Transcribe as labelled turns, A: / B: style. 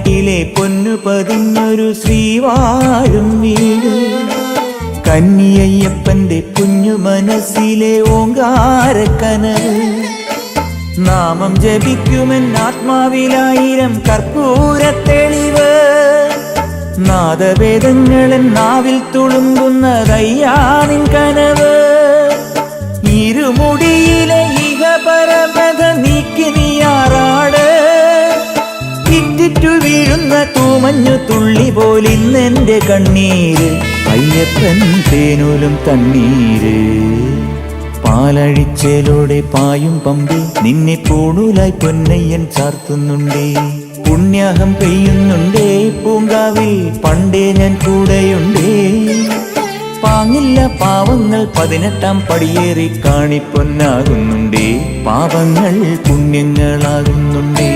A: വീട്ടിലെ പൊന്നു പതിഞ്ഞൊരു ശ്രീവാഴും വീട്. കന്നിയയ്യപ്പന്റെ കുഞ്ഞു മനസ്സിലെ ഓങ്കാരക്കനവ്. നാമം ജപിക്കുമെൻ ആത്മാവിലായിരം കർപ്പൂരത്തെളിവ്. നാദവേദങ്ങളൻ നാവിൽ തുളുമ്പുന്നതയ്യാനിൻ കനവ്. ഇരുമുടിയിലെ ഇഹപരമത നീക്കി നീയാറാട്. ഇറ്റിറ്റു വീഴുന്ന തൂമഞ്ഞു തുള്ളി പോലിന്നെന്റെ കണ്ണീര്. അയ്യപ്പൻ തേനൂലും തണ്ണീര്. പാലഴിച്ചേലോടെ പായും പമ്പി നിന്നെ പൂണൂലായി പൊന്നയ്യൻ ചാർത്തുന്നുണ്ടേ. പുണ്യാഹം പെയ്യുന്നുണ്ടേ പൂങ്കാവിൽ പണ്ടേ ഞാൻ കൂടെയുണ്ടേ. പാങ്ങില്ല പാവങ്ങൾ 18-ാം പടിയേറി കാണിപ്പൊന്നാകുന്നുണ്ടേ. പാപങ്ങൾ പുണ്യങ്ങളാകുന്നുണ്ടേ.